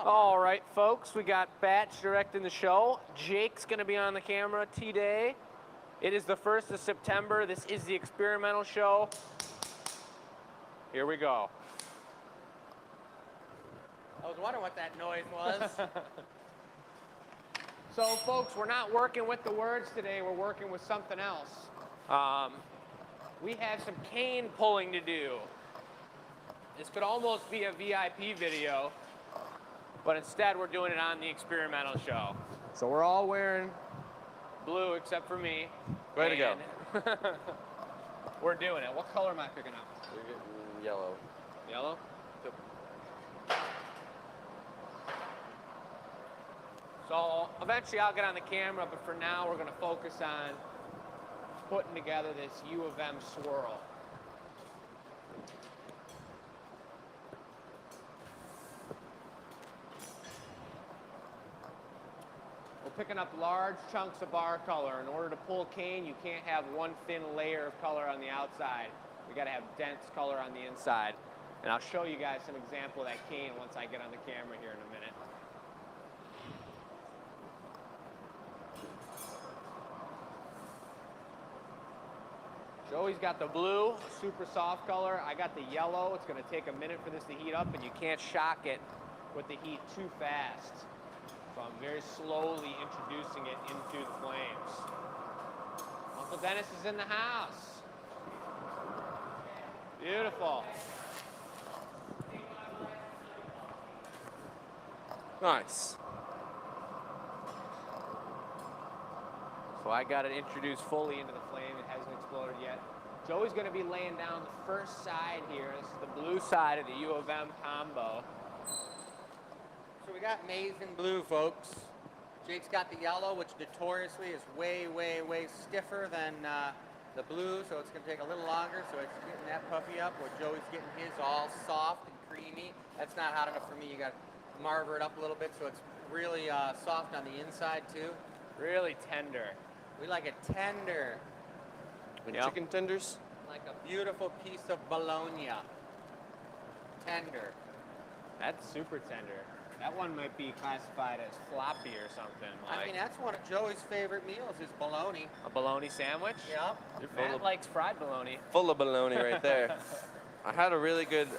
All right, folks, we got Batch directing the show. Jake's going to be on the camera today. It is the 1st of September. This is the experimental show. Here we go. I was wondering what that noise was. So, folks, we're not working with the words today. We're working with something else. We have some cane pulling to do. This could almost be a VIP video, but instead we're doing it on the experimental show. So we're all wearing blue except for me. Way to go. We're doing it. What color am I picking up? You're getting yellow. Yellow? Yep. So eventually I'll get on the camera, but for now we're going to focus on putting together this U of M swirl. We're picking up large chunks of bar color. In order to pull cane, you can't have one thin layer of color on the outside. We got to have dense color on the inside. And I'll show you guys some example of that cane once I get on the camera here in a minute. Joey's got the blue, super soft color. I got the yellow. It's going to take a minute for this to heat up, and you can't shock it with the heat too fast. So I'm very slowly introducing it into the flames. Uncle Dennis is in the house. Beautiful. Nice. So I got it introduced fully into the flame. It hasn't exploded yet. Joey's going to be laying down the first side here. This is the blue side of the U of M combo. So we got maize and blue, folks. Jake's got the yellow, which notoriously is way, way, way stiffer than the blue, so it's going to take a little longer. So it's getting that puffy up, where Joey's getting his all soft and creamy. That's not hot enough for me. You got to marver it up a little bit so it's really soft on the inside too. Really tender. We like it tender, And Yep. chicken tenders? like a beautiful piece of bologna. Tender. That's super tender. That one might be classified as floppy or something. Like I mean, that's one of Joey's favorite meals is bologna. a bologna sandwich. Yep. You're Matt likes fried bologna. full of bologna right there. I had a really good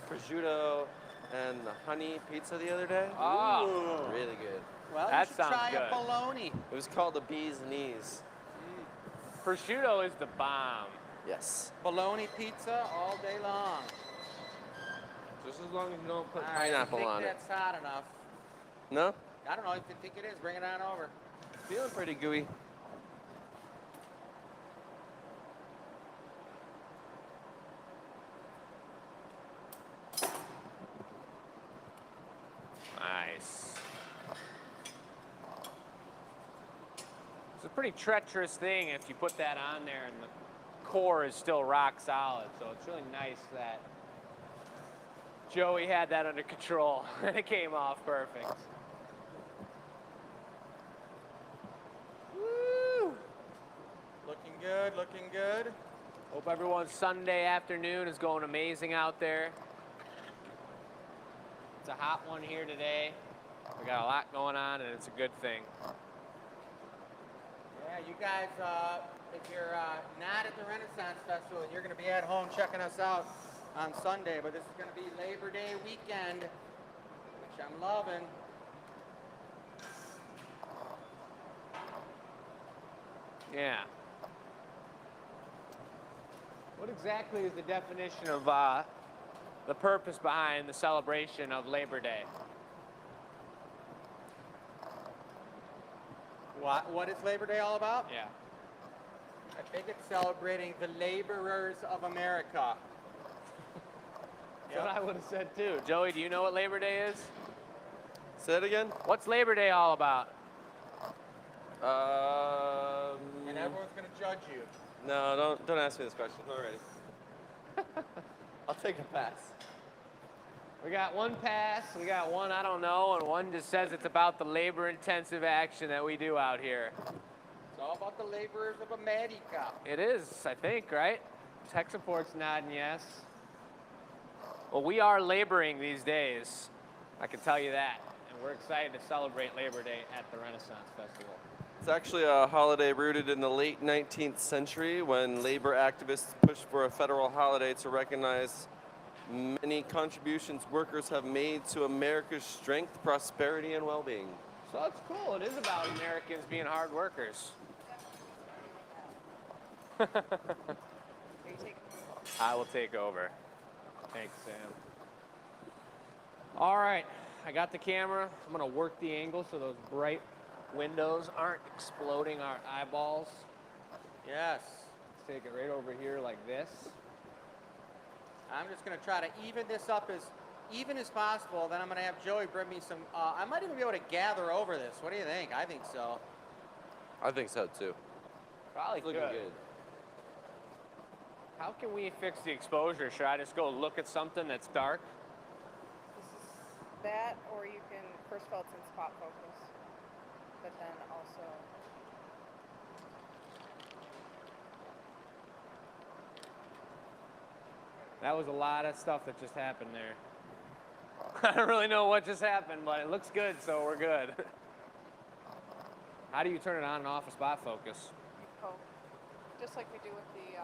prosciutto and honey pizza the other day. Oh. Really good. Well, That you should sounds try good. a bologna. It was called the bee's knees. Prosciutto is the bomb. Yes. Bologna pizza all day long. Just as long as you don't put All right, pineapple I think on it. that's hot enough. No? I don't know if you think it is. Bring it on over. Feeling pretty gooey. Nice. It's a pretty treacherous thing if you put that on there and the core is still rock solid. So it's really nice that Joey had that under control and it came off perfect. Woo! Looking good, looking good. Hope everyone's Sunday afternoon is going amazing out there. It's a hot one here today. We got a lot going on and it's a good thing. Yeah, you guys, if you're not at the Renaissance Festival and you're going to be at home checking us out on Sunday, but this is going to be Labor Day weekend, which I'm loving. Yeah. What exactly is the definition of the purpose behind the celebration of Labor Day? What is Labor Day all about? Yeah. I think it's celebrating the laborers of America. That's what I would have said too. Joey, do you know what Labor Day is? Say it again? What's Labor Day all about? And everyone's going to judge you. No, don't ask me this question. I'm not ready. I'll take a pass. We got one pass, we got one I don't know, and one just says it's about the labor-intensive action that we do out here. It's all about the laborers of America. It is, I think, right? Tech support's nodding yes. Well, we are laboring these days. I can tell you that. And We're excited to celebrate Labor Day at the Renaissance Festival. It's actually a holiday rooted in the late 19th century when labor activists pushed for a federal holiday to recognize many contributions workers have made to America's strength, prosperity, and well-being. So it's cool. It is about Americans being hard workers. I will take over. Thanks, Sam. All right, I got the camera. I'm gonna work the angle so those bright windows aren't exploding our eyeballs. Yes. Let's take it right over here like this. I'm just going to try to even this up as even as possible. Then I'm going to have Joey bring me some. I might even be able to gather over this. What do you think? I think so. I think so too. Probably It's looking good. How can we fix the exposure? Should I just go look at something that's dark? This is that, or you can, first of all, it's in spot focus, but then also, That was a lot of stuff that just happened there. I don't really know what just happened, but it looks good, so we're good. How do you turn it on and off a spot focus? you poke, just like we do with the,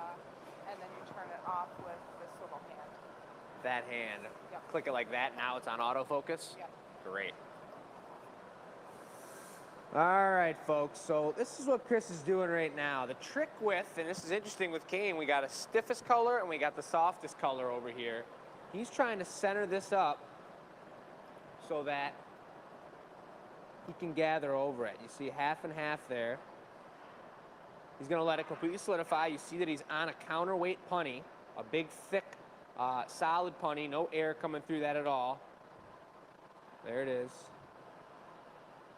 and then you turn it off with this little hand. That hand. Yep. Click it like that, now it's on autofocus? Yep. Great. All right, folks, so this is what Chris is doing right now. The trick with, and this is interesting with Kane, we got a stiffest color and we got the softest color over here. He's trying to center this up so that he can gather over it. You see half and half there. He's gonna let it completely solidify. You see that he's on a counterweight punny, a big, thick, solid punny, no air coming through that at all. There it is.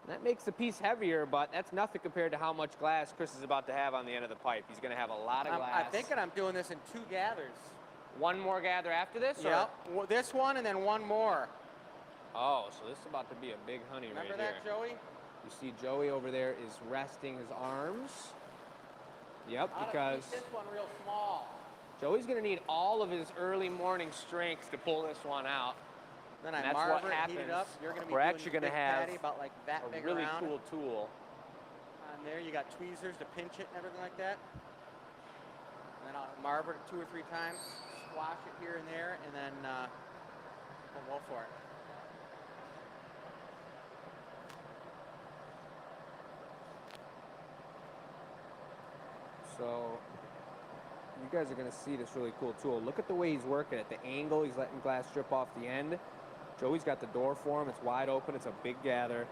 That makes the piece heavier, but that's nothing compared to how much glass Chris is about to have on the end of the pipe. He's gonna have a lot of glass. I'm thinking I'm doing this in 2 gathers. One more gather after this? or- Yep. This one and then one more. Oh, so this is about to be a big honey Remember right that, here. Joey? You see Joey over there is resting his arms. Yep, Ought to because keep this one real small. Joey's gonna need all of his early morning strength to pull this one out. Then And I that's what marver it, heat it up. happens. You're going to be We're doing actually the gonna big have patty about like that A big really around. cool tool. On there, you got tweezers to pinch it and everything like that. And then I'll marver it 2 or 3 times, squash it here and there, and then we'll go for it. So you guys are gonna see this really cool tool. Look at the way he's working it. The angle, he's letting glass drip off the end. Joey's got the door for him. It's wide open. It's a big gather.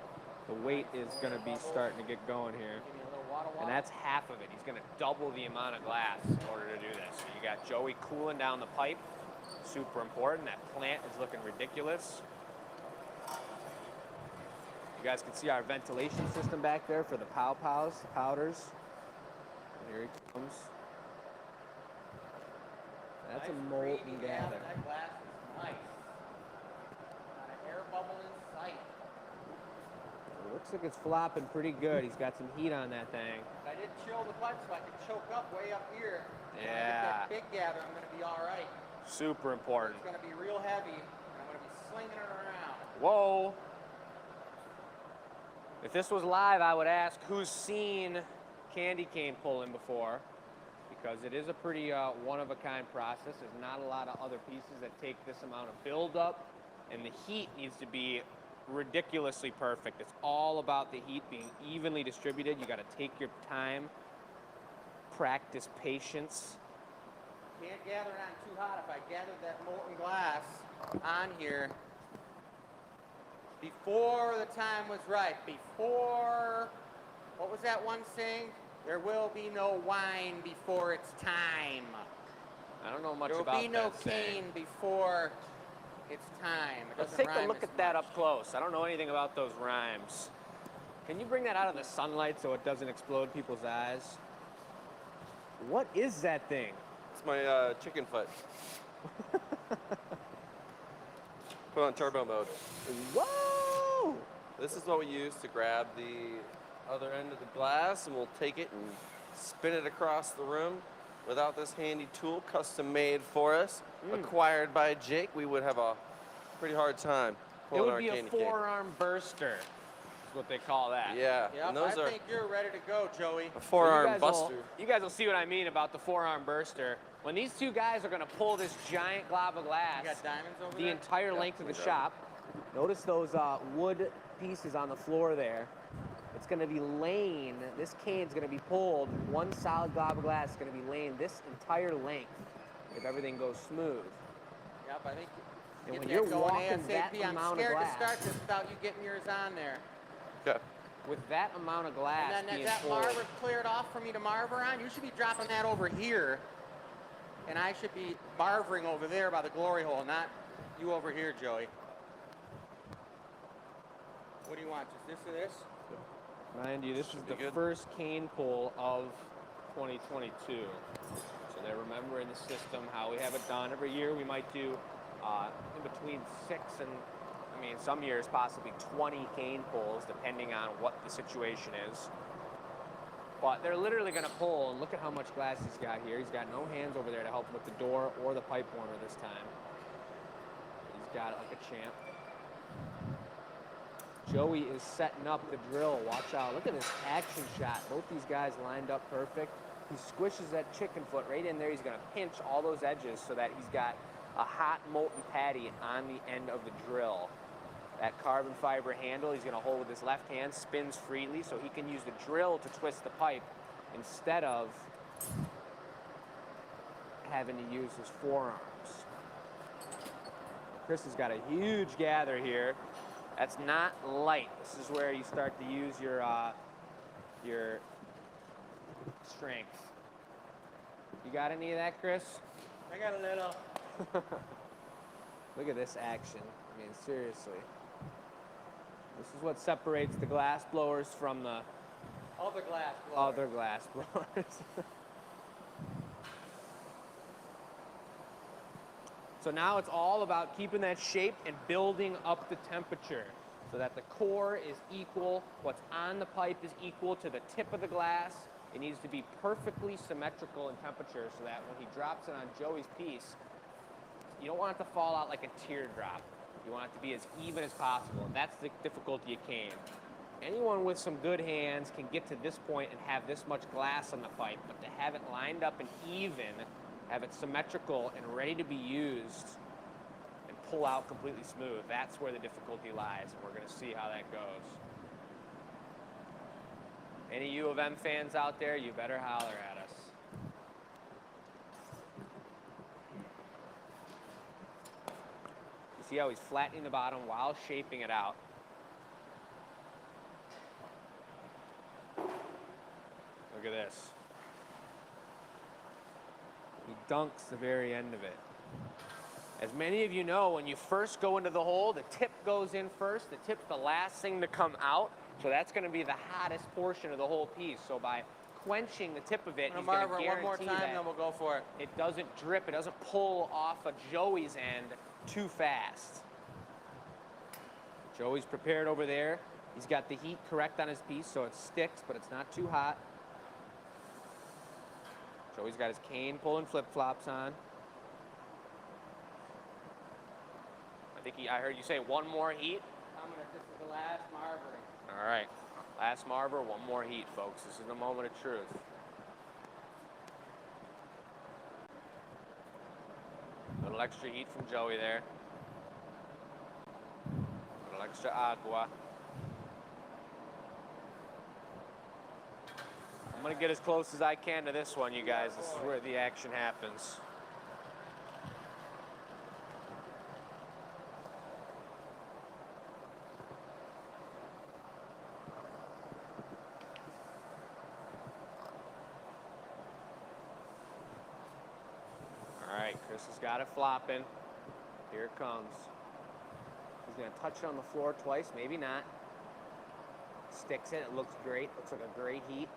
The weight is gonna be starting to get going here. Give me a little water. And that's half of it. He's gonna double the amount of glass in order to do this. So you got Joey cooling down the pipe. Super important. That plant is looking ridiculous. You guys can see our ventilation system back there for the pow-pows, the powders. Here he comes. That's a Nice molten creamy gas. gather. That glass is nice. Not an air bubble in sight. It looks like it's flopping pretty good. He's got some heat on that thing. I did chill the pipe so I could choke up way up here. When I Yeah. get that big gather, I'm going to be all right. Super important. It's going to be real heavy, and I'm going to be slinging it around. Whoa. If this was live, I would ask who's seen candy cane pulling before, because it is a pretty one-of-a-kind process. There's not a lot of other pieces that take this amount of build-up, and the heat needs to be ridiculously perfect. It's all about the heat being evenly distributed. You got to take your time, practice patience. Can't gather it on too hot. If I gathered that molten glass on here before the time was right, before, what was that one saying? There will be no wine before it's time. I don't know much There will about be no that saying. cane before it's time. It Let's doesn't take a rhyme look as at that much. up close. I don't know anything about those rhymes. Can you bring that out of the sunlight so it doesn't explode people's eyes? What is that thing? It's my chicken foot. Put on turbo mode. Whoa! This is what we use to grab the other end of the glass, and we'll take it and spin it across the room. Without this handy tool, custom made for us, acquired by Jake, we would have a pretty hard time. pulling would our be a candy cane. forearm burster. Is what they call that. Yeah, Yep, and those I are think you're ready to go, Joey. a So forearm buster. you guys will see what I mean about the forearm burster. When these two guys are going to pull this giant glob of glass, You got diamonds over the there? entire length of the we got shop. Notice those wood pieces on the floor there. It's going to be laying, this cane's going to be pulled, one solid glob of glass is going to be laying this entire length if everything goes smooth. Yep, I think And get when that you're going walking that ASAP. I'm amount of scared to glass, start this without you getting yours on there. Okay. with that amount of glass And then being as that pulled, marver cleared off for me to marver on, you should be dropping that over here. And I should be marvering over there by the glory hole, not you over here, Joey. What do you want, just this or this? mind you, this is Should be the good. first cane pull of 2022. So they're remembering the system, how we have it done. Every year we might do in between 6 and, I mean, some years possibly 20 cane pulls, depending on what the situation is. But they're literally going to pull, and look at how much glass he's got here. He's got no hands over there to help him with the door or the pipe warmer this time. He's got it like a champ. Joey is setting up the drill. Watch out. Look at this action shot. Both these guys lined up perfect. He squishes that chicken foot right in there. He's going to pinch all those edges so that he's got a hot molten patty on the end of the drill. That carbon fiber handle he's going to hold with his left hand, spins freely so he can use the drill to twist the pipe instead of having to use his forearms. Chris has got a huge gather here. That's not light. This is where you start to use your strength. You got any of that, Chris? I got a little. Look at this action. I mean, seriously. This is what separates the glass blowers from the Other glass blower. other glass blowers. So now it's all about keeping that shape and building up the temperature so that the core is equal, what's on the pipe is equal to the tip of the glass. It needs to be perfectly symmetrical in temperature so that when he drops it on Joey's piece, you don't want it to fall out like a teardrop. You want it to be as even as possible, and that's the difficulty of cane. Anyone with some good hands can get to this point and have this much glass on the pipe, but to have it lined up and even, have it symmetrical and ready to be used and pull out completely smooth, that's where the difficulty lies, and we're going to see how that goes. Any U of M fans out there, you better holler at us. You see how he's flattening the bottom while shaping it out. Look at this. He dunks the very end of it. As many of you know, when you first go into the hole, the tip goes in first. The tip's the last thing to come out. So that's going to be the hottest portion of the whole piece. So by quenching the tip of it, he's going to guarantee one more time, that then we'll go for it. it doesn't drip, it doesn't pull off of Joey's end too fast. Joey's prepared over there. He's got the heat correct on his piece so it sticks, but it's not too hot. Joey's got his cane pulling flip-flops on. I heard you say one more heat. This is the last marvering. All right, last marver, one more heat, folks. This is the moment of truth. A little extra heat from Joey there. A little extra agua. I'm gonna get as close as I can to this one, you guys. This is where the action happens. Chris has got it flopping. Here it comes. He's gonna touch it on the floor twice, maybe not. Sticks it, it looks great. Looks like a great heat.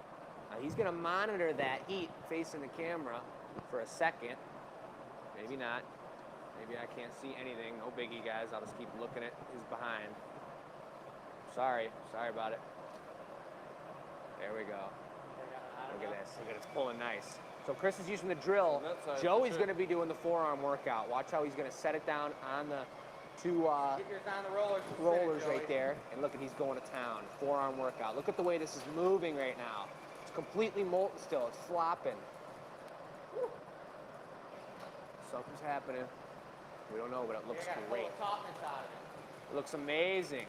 Now he's gonna monitor that heat facing the camera for a second. Maybe not. Maybe I can't see anything. No biggie, guys. I'll just keep looking at his behind. Sorry about it. There we go. Look at this. Look at it. It's pulling nice. So Chris is using the drill. Joey's going to be doing the forearm workout. Watch how he's going to set it down on the two Get yours on the rollers. and spin it, rollers Joey. right there, and look at he's going to town. Forearm workout. Look at the way this is moving right now. It's completely molten still. It's flopping. Whew. Something's happening. We don't know, but it looks You gotta great. pull the softness out of it. It looks amazing.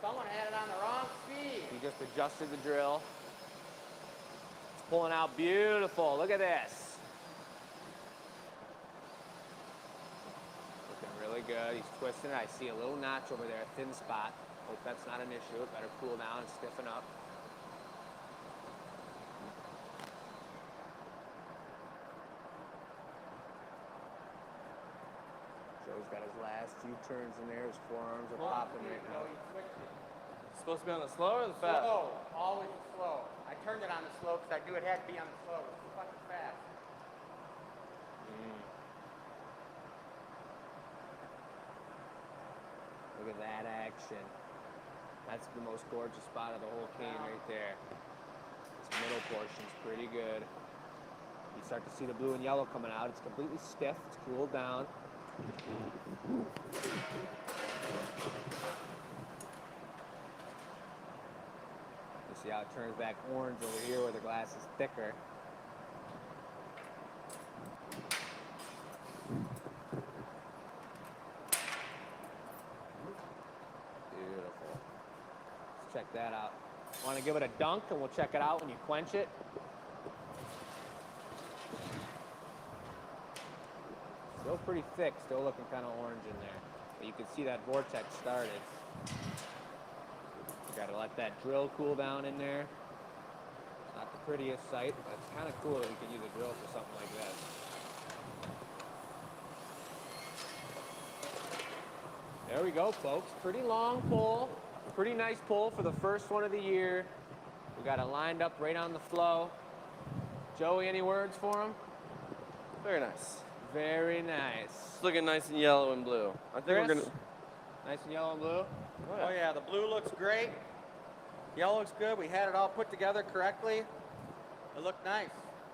Someone had it on the wrong speed. He just adjusted the drill. It's pulling out beautiful. Look at this. Looking really good. He's twisting it. I see a little notch over there, a thin spot. Hope that's not an issue. It better cool down and stiffen up. Joe's got his last few turns in there. His forearms are popping right now. You switched it. Supposed to be on the slow or the fast? Slow. Always slow. I turned it on the slow because I knew it had to be on the slow. It's too fucking fast. Look at that action. That's the most gorgeous spot of the whole cane right there. This middle portion's pretty good. You start to see the blue and yellow coming out. It's completely stiff. It's cooled down. You see how it turns back orange over here where the glass is thicker. Beautiful. Let's check that out. Want to give it a dunk and we'll check it out when you quench it. Still pretty thick, still looking kind of orange in there. But you can see that vortex started. Gotta let that drill cool down in there. It's not the prettiest sight, but it's kind of cool that we can use a drill for something like this. There we go, folks. Pretty long pull. Pretty nice pull for the first one of the year. We got it lined up right on the flow. Joey, any words for him? Very nice. Very nice. It's looking nice and yellow and blue. I think we're Chris? gonna. Nice and yellow and blue. Oh yeah, the blue looks great. Yellow looks good. We had it all put together correctly. It looked nice.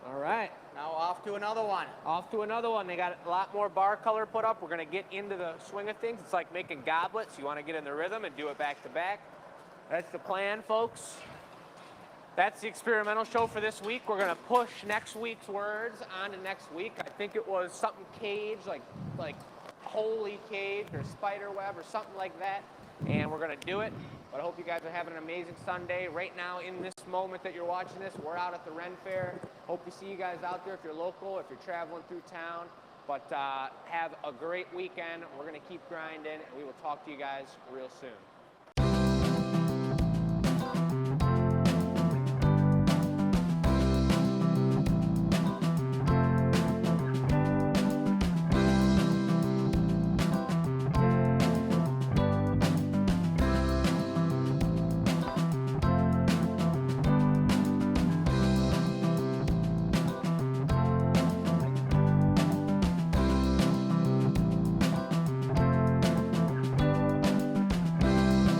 All right. Now off to another one. Off to another one. They got a lot more bar color put up. We're going to get into the swing of things. It's like making goblets. You want to get in the rhythm and do it back to back. That's the plan, folks. That's the experimental show for this week. We're going to push next week's words on to next week. I think it was something cage, like holy cage or spider web or something like that. And we're going to do it. But I hope you guys are having an amazing Sunday. Right now, in this moment that you're watching this, we're out at the Ren Fair. Hope to see you guys out there if you're local, if you're traveling through town. But have a great weekend. We're going to keep grinding, and we will talk to you guys real soon.